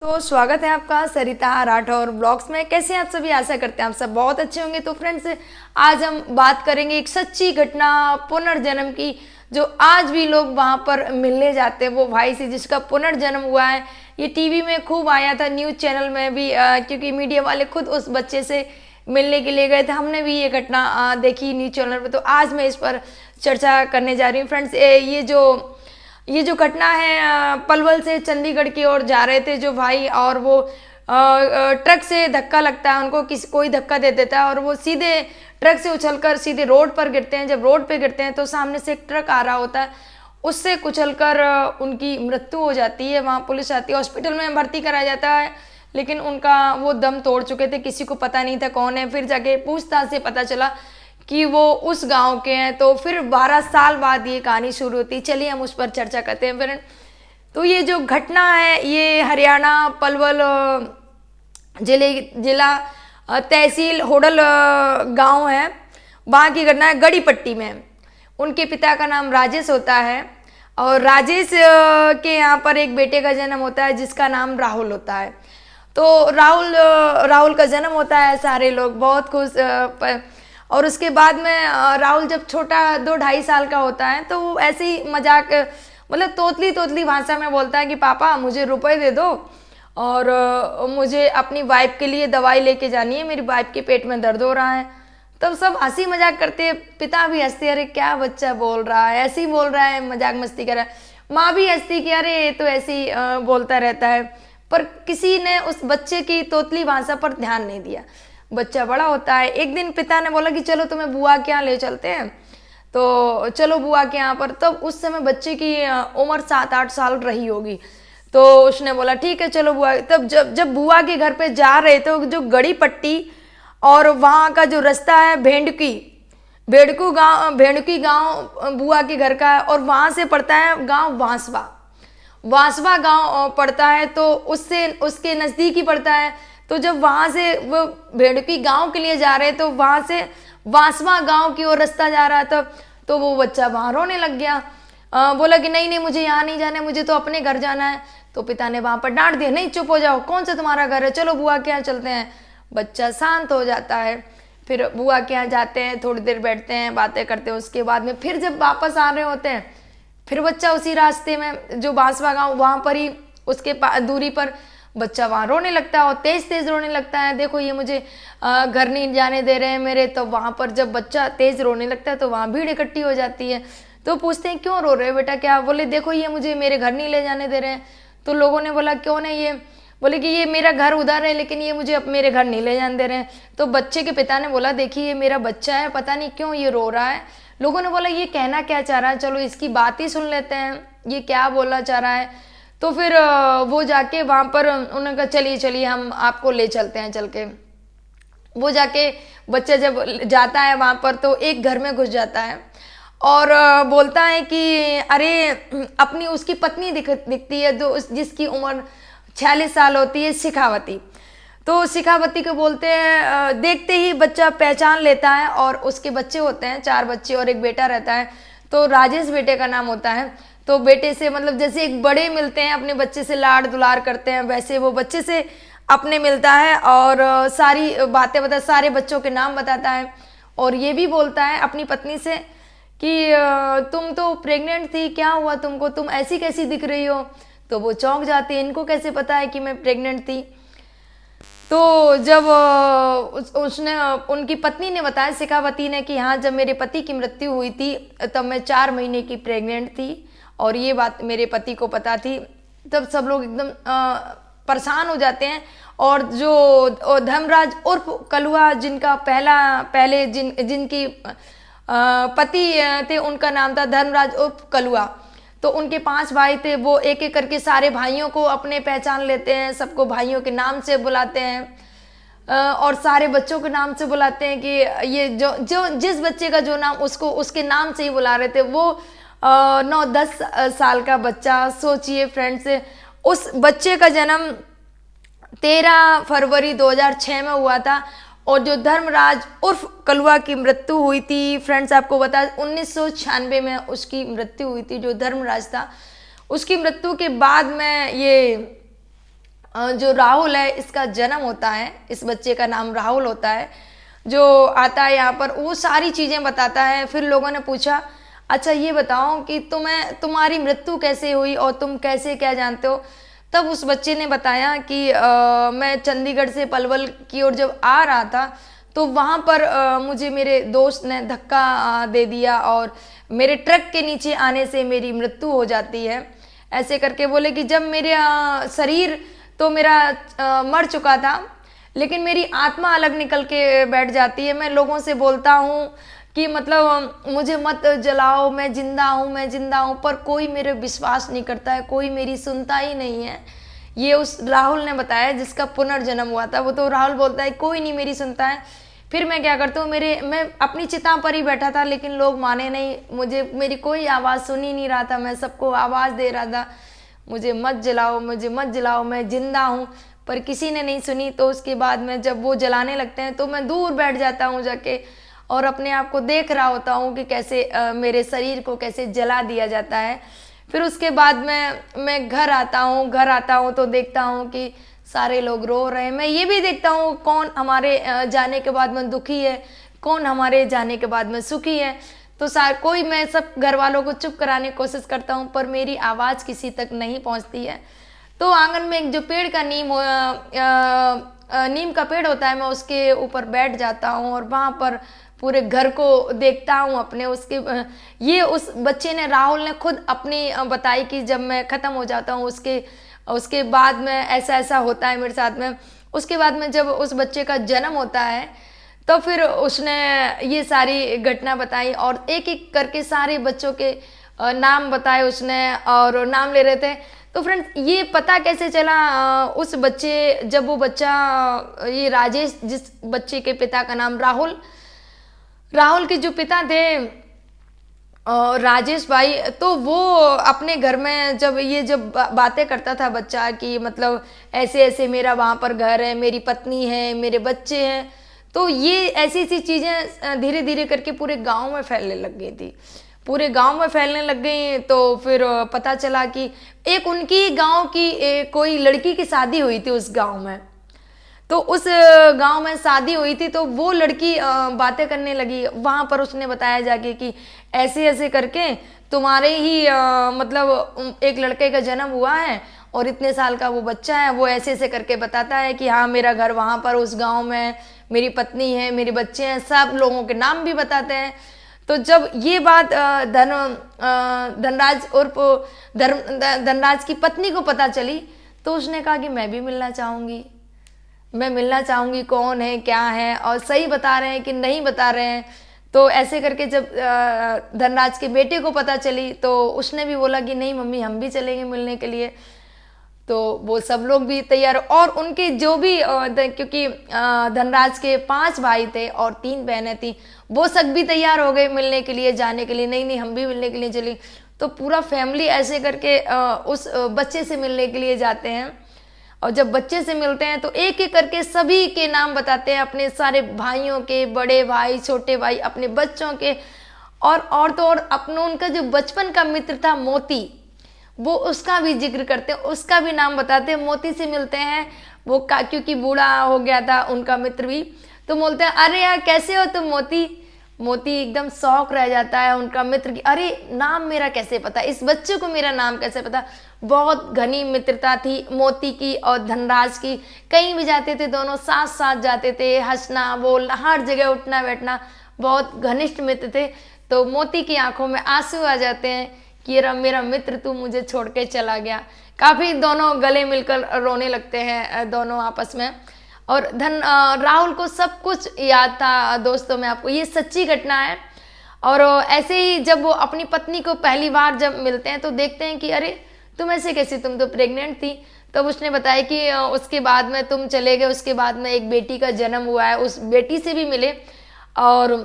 तो स्वागत है आपका सरिता राठौर ब्लॉग्स में। कैसे हैं आप सभी? आशा करते हैं आप सब बहुत अच्छे होंगे। तो फ्रेंड्स, आज हम बात करेंगे एक सच्ची घटना पुनर्जन्म की, जो आज भी लोग वहां पर मिलने जाते हैं वो भाई से जिसका पुनर्जन्म हुआ है। ये टीवी में खूब आया था, न्यूज़ चैनल में भी, क्योंकि मीडिया वाले खुद उस बच्चे से मिलने के लिए गए थे। हमने भी ये घटना देखी न्यूज़ चैनल पर। तो आज मैं इस पर चर्चा करने जा रही हूँ। फ्रेंड्स, ये जो घटना है, पलवल से चंडीगढ़ की ओर जा रहे थे जो भाई, और वो ट्रक से धक्का लगता है उनको, कोई धक्का दे देता है और वो सीधे ट्रक से उछलकर सीधे रोड पर गिरते हैं। जब रोड पे गिरते हैं तो सामने से एक ट्रक आ रहा होता है, उससे कुचलकर उनकी मृत्यु हो जाती है। वहाँ पुलिस आती है, हॉस्पिटल में भर्ती कराया जाता है, लेकिन उनका वो दम तोड़ चुके थे, किसी को पता नहीं था कौन है। फिर जाके पूछताछ से पता चला कि वो उस गांव के हैं। तो फिर 12 साल बाद ये कहानी शुरू होती। चलिए हम उस पर चर्चा करते हैं फ्रेंड। तो ये जो घटना है, ये हरियाणा पलवल जिला तहसील होडल गांव है, वहाँ की घटना है, गड़ी पट्टी में। उनके पिता का नाम राजेश होता है और राजेश के यहाँ पर एक बेटे का जन्म होता है जिसका नाम राहुल होता है। तो राहुल का जन्म होता है, सारे लोग बहुत खुश। और उसके बाद में राहुल जब छोटा 2-2.5 साल का होता है तो वो ऐसे ही मजाक, मतलब तोतली भाषा में बोलता है कि पापा मुझे रुपए दे दो और मुझे अपनी वाइफ के लिए दवाई लेके जानी है, मेरी वाइफ के पेट में दर्द हो रहा है। तब सब हंसी मजाक करते हैं, पिता भी हंसते, अरे क्या बच्चा बोल रहा है, ऐसे ही बोल रहा है, मजाक मस्ती कर रहा है। माँ भी हंसती कि अरे ये तो ऐसे ही बोलता रहता है। पर किसी ने उस बच्चे की तोतली भाषा पर ध्यान नहीं दिया। बच्चा बड़ा होता है, एक दिन पिता ने बोला कि चलो तुम्हें बुआ के यहाँ ले चलते हैं, तो चलो बुआ के यहाँ पर। तब उस समय बच्चे की उम्र 7-8 साल रही होगी। तो उसने बोला ठीक है चलो बुआ। तब जब बुआ के घर पे जा रहे थे, जो गड़ी पट्टी और वहाँ का जो रास्ता है भेड़की गांव बुआ के घर का है, और वहाँ से पड़ता है गांव वांसवा गांव पड़ता है, तो उसके नज़दीक ही पड़ता है। तो जब वहाँ से वो भेड़की गांव के लिए जा रहे तो वहाँ से वांसवा गांव की ओर रास्ता जा रहा था। तो वो बच्चा वहाँ रोने लग गया, बोला कि नहीं मुझे यहाँ नहीं जाना है, मुझे तो अपने घर जाना है। तो पिता ने वहाँ पर डांट दिया, नहीं चुप हो जाओ, कौन सा तुम्हारा घर है, चलो बुआ के यहाँ चलते हैं। बच्चा शांत हो जाता है, फिर बुआ के यहाँ जाते हैं, थोड़ी देर बैठते हैं, बातें करते हैं। उसके बाद में फिर जब वापस आ रहे होते हैं, फिर बच्चा उसी रास्ते में जो बांसवा गाँव, वहाँ पर ही उसके दूरी पर बच्चा वहाँ रोने लगता है और तेज रोने लगता है। देखो ये मुझे घर नहीं जाने दे रहे हैं मेरे। तो वहाँ पर जब बच्चा तेज रोने लगता है तो वहाँ भीड़ इकट्ठी हो जाती है। तो पूछते हैं क्यों रो रहे हो बेटा, क्या? बोले देखो ये मुझे मेरे घर नहीं ले जाने दे रहे हैं। तो लोगों ने बोला क्यों नहीं? ये बोले कि ये मेरा घर उधर है, लेकिन ये मुझे अब मेरे घर नहीं ले जाने दे रहे हैं। तो बच्चे के पिता ने बोला देखिए ये मेरा बच्चा है, पता नहीं क्यों ये रो रहा है। लोगों ने बोला ये कहना क्या चाह रहा है, चलो इसकी बात ही सुन लेते हैं, ये क्या बोलना चाह रहा है। तो फिर वो जाके वहाँ पर उन्होंने कहा चलिए हम आपको ले चलते हैं। चल के वो जाके बच्चा जब जाता है वहाँ पर तो एक घर में घुस जाता है और बोलता है कि अरे अपनी उसकी पत्नी दिखती है जिसकी उम्र 46 साल होती है, शिखावती। तो शिखावती को बोलते हैं, देखते ही बच्चा पहचान लेता है और उसके बच्चे होते हैं, 4 बच्चे और एक बेटा रहता है। तो राजेश बेटे का नाम होता है। तो बेटे से मतलब जैसे एक बड़े मिलते हैं अपने बच्चे से लाड दुलार करते हैं, वैसे वो बच्चे से अपने मिलता है और सारी बातें बता, सारे बच्चों के नाम बताता है। और ये भी बोलता है अपनी पत्नी से कि तुम तो प्रेग्नेंट थी, क्या हुआ तुमको, तुम ऐसी कैसी दिख रही हो। तो वो चौंक जाती है, इनको कैसे पता है कि मैं प्रेग्नेंट थी। तो जब उसने उनकी पत्नी ने बताया, शिखावती ने, कि हाँ जब मेरे पति की मृत्यु हुई थी तब मैं 4 महीने की प्रेग्नेंट थी और ये बात मेरे पति को पता थी। तब सब लोग एकदम परेशान हो जाते हैं। और जो धर्मराज उर्फ कलुआ, जिनका पहले जिनकी पति थे, उनका नाम था धर्मराज उर्फ कलुआ। तो उनके 5 भाई थे, वो एक एक करके सारे भाइयों को अपने पहचान लेते हैं, सबको भाइयों के नाम से बुलाते हैं और सारे बच्चों के नाम से बुलाते हैं कि ये जो जिस बच्चे का जो नाम उसको उसके नाम से ही बुला रहे थे। वो 9-10 साल का बच्चा, सोचिए फ्रेंड्स, उस बच्चे का जन्म 13 फरवरी 2006 में हुआ था। और जो धर्मराज उर्फ कलुआ की मृत्यु हुई थी फ्रेंड्स, आपको बता 1996 में उसकी मृत्यु हुई थी। जो धर्मराज था उसकी मृत्यु के बाद में ये जो राहुल है इसका जन्म होता है, इस बच्चे का नाम राहुल होता है, जो आता है यहाँ पर वो सारी चीज़ें बताता है। फिर लोगों ने पूछा अच्छा ये बताओ कि तुम्हारी मृत्यु कैसे हुई और तुम कैसे क्या जानते हो। तब उस बच्चे ने बताया कि मैं चंडीगढ़ से पलवल की ओर जब आ रहा था तो वहाँ पर मुझे मेरे दोस्त ने धक्का दे दिया और मेरे ट्रक के नीचे आने से मेरी मृत्यु हो जाती है। ऐसे करके बोले कि जब मेरे शरीर तो मेरा मर चुका था, लेकिन मेरी आत्मा अलग निकल के बैठ जाती है। मैं लोगों से बोलता हूँ कि मतलब मुझे मत जलाओ, मैं जिंदा हूँ, मैं जिंदा हूँ, पर कोई मेरे विश्वास नहीं करता है, कोई मेरी सुनता ही नहीं है। ये उस राहुल ने बताया जिसका पुनर्जन्म हुआ था। वो तो राहुल बोलता है कोई नहीं मेरी सुनता है। फिर मैं क्या करता हूँ, मैं अपनी चिता पर ही बैठा था लेकिन लोग माने नहीं, मेरी कोई आवाज़ सुन ही नहीं रहा था। मैं सबको आवाज़ दे रहा था मुझे मत जलाओ, मुझे मत जलाओ, मैं जिंदा हूँ, पर किसी ने नहीं सुनी। तो उसके बाद में जब वो जलाने लगते हैं तो मैं दूर बैठ जाता हूँ जाके और अपने आप को देख रहा होता हूँ कि कैसे मेरे शरीर को कैसे जला दिया जाता है। फिर उसके बाद मैं घर आता हूँ तो देखता हूँ कि सारे लोग रो रहे हैं। मैं ये भी देखता हूँ कौन हमारे जाने के बाद में दुखी है, कौन हमारे जाने के बाद में सुखी है। तो कोई मैं सब घर वालों को चुप कराने की कोशिश करता हूँ पर मेरी आवाज़ किसी तक नहीं पहुँचती है। तो आंगन में एक जो पेड़ का नीम का पेड़ होता है, मैं उसके ऊपर बैठ जाता हूँ और वहाँ पर पूरे घर को देखता हूँ अपने। ये उस बच्चे ने, राहुल ने खुद अपनी बताई कि जब मैं ख़त्म हो जाता हूँ उसके बाद में ऐसा ऐसा होता है मेरे साथ में। उसके बाद में जब उस बच्चे का जन्म होता है तो फिर उसने ये सारी घटना बताई और एक एक करके सारे बच्चों के नाम बताए उसने और नाम ले रहे थे। तो फ्रेंड्स ये पता कैसे चला, उस बच्चे जब वो बच्चा ये राजेश, जिस बच्चे के पिता का नाम राहुल के जो पिता थे राजेश भाई, तो वो अपने घर में जब बातें करता था बच्चा कि मतलब ऐसे ऐसे मेरा वहाँ पर घर है, मेरी पत्नी है, मेरे बच्चे हैं, तो ये ऐसी ऐसी चीज़ें धीरे धीरे करके पूरे गांव में फैलने लग गई थी, पूरे गांव में फैलने लग गई। तो फिर पता चला कि एक उनकी गांव की कोई लड़की की शादी हुई थी उस गांव में। तो उस गांव में शादी हुई थी तो वो लड़की बातें करने लगी। वहाँ पर उसने बताया जाके कि ऐसे ऐसे करके तुम्हारे ही मतलब एक लड़के का जन्म हुआ है और इतने साल का वो बच्चा है। वो ऐसे ऐसे करके बताता है कि हाँ मेरा घर वहाँ पर उस गांव में, मेरी पत्नी है, मेरे बच्चे हैं, सब लोगों के नाम भी बताते हैं। तो जब ये बात धनराज उर्फ धनराज की पत्नी को पता चली तो उसने कहा कि मैं भी मिलना चाहूँगी, मैं मिलना चाहूँगी, कौन है क्या है और सही बता रहे हैं कि नहीं बता रहे हैं। तो ऐसे करके जब धनराज के बेटे को पता चली तो उसने भी बोला कि नहीं मम्मी हम भी चलेंगे मिलने के लिए। तो वो सब लोग भी तैयार और उनके जो भी क्योंकि धनराज के 5 भाई थे और 3 बहनें थी, वो सब भी तैयार हो गए मिलने के लिए, जाने के लिए। नहीं हम भी मिलने के लिए चली। तो पूरा फैमिली ऐसे करके उस बच्चे से मिलने के लिए जाते हैं और जब बच्चे से मिलते हैं तो एक एक करके सभी के नाम बताते हैं, अपने सारे भाइयों के, बड़े भाई, छोटे भाई, अपने बच्चों के और तो और अपना उनका जो बचपन का मित्र था मोती, वो उसका भी जिक्र करते हैं, उसका भी नाम बताते हैं। मोती से मिलते हैं वो क्योंकि बूढ़ा हो गया था उनका मित्र भी, तो बोलते हैं अरे यार कैसे हो तुम मोती। मोती एकदम शौक रह जाता है उनका मित्र की, अरे नाम मेरा कैसे पता, इस बच्चे को मेरा नाम कैसे पता। बहुत घनी मित्रता थी मोती की और धनराज की। कहीं भी जाते थे दोनों साथ साथ जाते थे, हंसना बोलना, हर जगह उठना बैठना, बहुत घनिष्ठ मित्र थे। तो मोती की आंखों में आंसू आ जाते हैं कि मेरा मित्र तू मुझे छोड़ के चला गया। काफ़ी दोनों गले मिलकर रोने लगते हैं दोनों आपस में। और राहुल को सब कुछ याद था दोस्तों, मैं आपको, ये सच्ची घटना है। और ऐसे ही जब वो अपनी पत्नी को पहली बार जब मिलते हैं तो देखते हैं कि अरे तुम ऐसे कैसे, तुम तो प्रेग्नेंट थी। तब उसने बताया कि उसके बाद में तुम चले गए, उसके बाद में एक बेटी का जन्म हुआ है, उस बेटी से भी मिले। और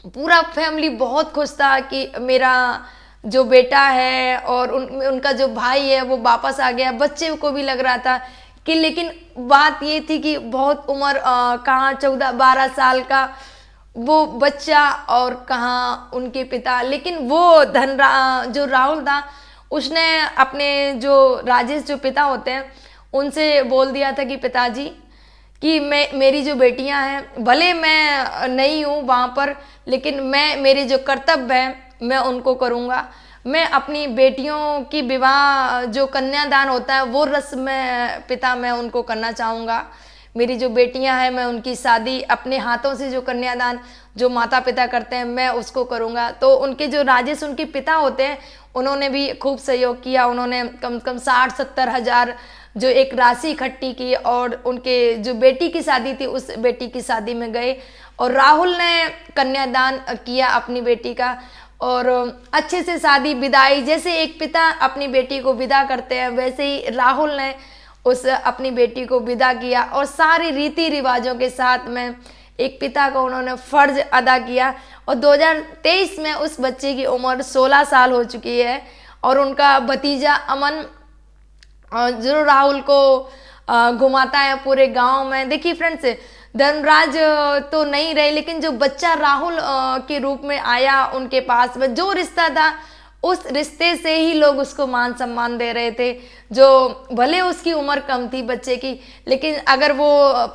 पूरा फैमिली बहुत खुश था कि मेरा जो बेटा है और उनका जो भाई है वो वापस आ गया। बच्चे को भी लग रहा था कि, लेकिन बात ये थी कि बहुत उम्र कहाँ 14-12 साल का वो बच्चा और कहाँ उनके पिता। लेकिन वो जो राहुल था उसने अपने जो राजेश जो पिता होते हैं उनसे बोल दिया था कि पिताजी कि मेरी जो बेटियां हैं, भले मैं नहीं हूँ वहाँ पर, लेकिन मेरे जो कर्तव्य है मैं उनको करूँगा। मैं अपनी बेटियों की विवाह जो कन्यादान होता है वो रस्म में पिता मैं उनको करना चाहूँगा। मेरी जो बेटियां हैं मैं उनकी शादी अपने हाथों से, जो कन्यादान जो माता पिता करते हैं मैं उसको करूँगा। तो उनके जो राजेश उनके पिता होते हैं उन्होंने भी खूब सहयोग किया। उन्होंने कम से कम 60-70 हज़ार जो एक राशि इकट्ठी की और उनके जो बेटी की शादी थी उस बेटी की शादी में गए और राहुल ने कन्यादान किया अपनी बेटी का। और अच्छे से शादी विदाई, जैसे एक पिता अपनी बेटी को विदा करते हैं वैसे ही राहुल ने उस अपनी बेटी को विदा किया और सारे रीति रिवाजों के साथ में एक पिता का उन्होंने फर्ज अदा किया। और 2023 में उस बच्चे की उम्र 16 साल हो चुकी है और उनका भतीजा अमन जो राहुल को घुमाता है पूरे गांव में। देखिए फ्रेंड्स, धनराज तो नहीं रहे, लेकिन जो बच्चा राहुल के रूप में आया उनके पास में, जो रिश्ता था उस रिश्ते से ही लोग उसको मान सम्मान दे रहे थे। जो भले उसकी उम्र कम थी बच्चे की, लेकिन अगर वो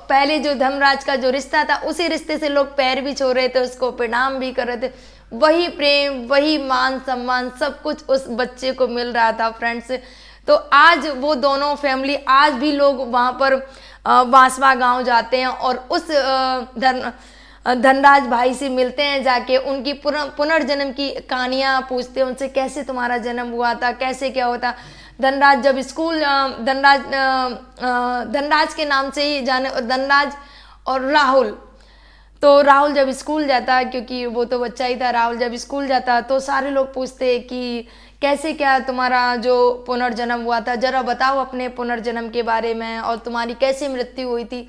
पहले जो धनराज का जो रिश्ता था उसी रिश्ते से लोग पैर भी छू रहे थे, उसको प्रणाम भी कर रहे थे। वही प्रेम, वही मान सम्मान सब कुछ उस बच्चे को मिल रहा था फ्रेंड्स। तो आज वो दोनों फैमिली, आज भी लोग वहाँ पर वांसवा गांव जाते हैं और उस धनराज भाई से मिलते हैं, जाके उनकी पुनर्जन्म की कहानियाँ पूछते हैं उनसे, कैसे तुम्हारा जन्म हुआ था, कैसे क्या होता। धनराज जब स्कूल धनराज के नाम से ही जाने, धनराज और राहुल, तो राहुल जब स्कूल जाता है, क्योंकि वो तो बच्चा ही था, राहुल जब स्कूल जाता तो सारे लोग पूछते कि कैसे क्या तुम्हारा जो पुनर्जन्म हुआ था, जरा बताओ अपने पुनर्जन्म के बारे में और तुम्हारी कैसे मृत्यु हुई थी।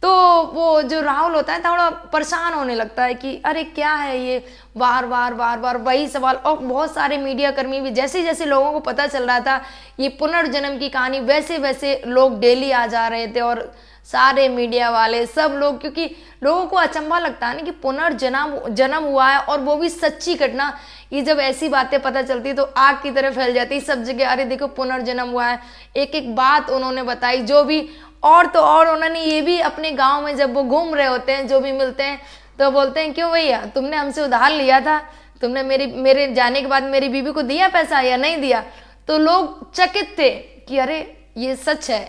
तो वो जो राहुल होता है थोड़ा परेशान होने लगता है कि अरे क्या है ये, बार बार वही सवाल। और बहुत सारे मीडिया कर्मी भी, जैसे जैसे लोगों को पता चल रहा था ये पुनर्जन्म की कहानी, वैसे वैसे लोग डेली आ जा रहे थे और सारे मीडिया वाले सब लोग, क्योंकि लोगों को अचंभा लगता है ना कि पुनर्जन्म हुआ है और वो भी सच्ची घटना। ये जब ऐसी बातें पता चलती तो आग की तरह फैल जाती सब जगह, अरे देखो पुनर्जन्म हुआ है। एक एक बात उन्होंने बताई जो भी, और तो और उन्होंने ये भी अपने गांव में जब वो घूम रहे होते हैं, जो भी मिलते हैं तो बोलते हैं, क्यों भैया तुमने हमसे उधार लिया था, तुमने मेरे जाने के बाद मेरी बीवी को दिया पैसा या नहीं दिया। तो लोग चकित थे कि अरे ये सच है,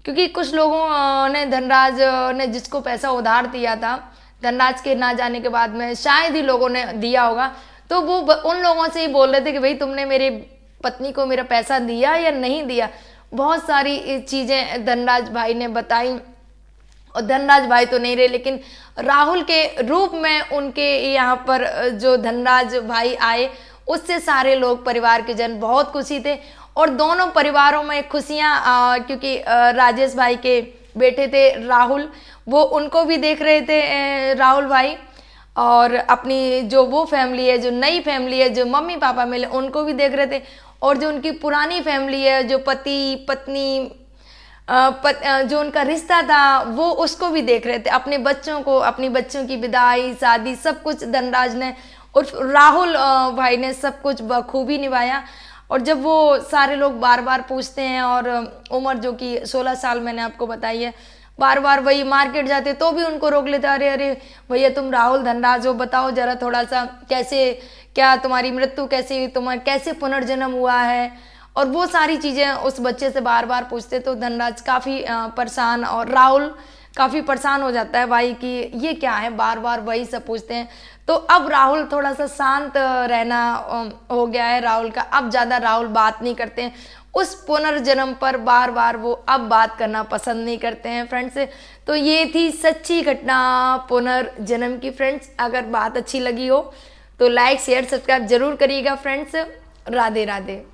क्योंकि कुछ लोगों ने धनराज ने जिसको पैसा उधार दिया था, धनराज के ना जाने के बाद में शायद ही लोगों ने दिया होगा, तो वो उन लोगों से ही बोल रहे थे कि भाई तुमने मेरी पत्नी को मेरा पैसा दिया या नहीं दिया। बहुत सारी चीज़ें धनराज भाई ने बताई और धनराज भाई तो नहीं रहे, लेकिन राहुल के रूप में उनके यहाँ पर जो धनराज भाई आए उससे सारे लोग, परिवार के जन बहुत खुशी थे। और दोनों परिवारों में खुशियाँ, क्योंकि राजेश भाई के बेटे थे राहुल, वो उनको भी देख रहे थे राहुल भाई, और अपनी जो वो फैमिली है, जो नई फैमिली है, जो मम्मी पापा मिले उनको भी देख रहे थे, और जो उनकी पुरानी फैमिली है, जो पति पत्नी जो उनका रिश्ता था वो उसको भी देख रहे थे, अपने बच्चों को, अपनी बच्चों की विदाई शादी सब कुछ धनराज ने और राहुल भाई ने सब कुछ बखूबी निभाया। और जब वो सारे लोग बार बार पूछते हैं, और उम्र जो कि 16 साल मैंने आपको बताई है, बार बार वही मार्केट जाते तो भी उनको रोक लेते, अरे अरे भैया तुम राहुल धनराज हो, बताओ जरा थोड़ा सा कैसे क्या तुम्हारी मृत्यु कैसे, तुम्हारा कैसे पुनर्जन्म हुआ है, और वो सारी चीज़ें उस बच्चे से बार बार पूछते। तो धनराज काफ़ी परेशान और राहुल काफ़ी परेशान हो जाता है भाई कि ये क्या है, बार बार वही सब पूछते हैं। तो अब राहुल थोड़ा सा शांत रहना हो गया है राहुल का, अब ज़्यादा राहुल बात नहीं करते हैं उस पुनर्जन्म पर, बार बार वो अब बात करना पसंद नहीं करते हैं फ्रेंड्स। तो ये थी सच्ची घटना पुनर्जन्म की फ्रेंड्स। अगर बात अच्छी लगी हो तो लाइक शेयर सब्सक्राइब जरूर करिएगा फ्रेंड्स। राधे राधे।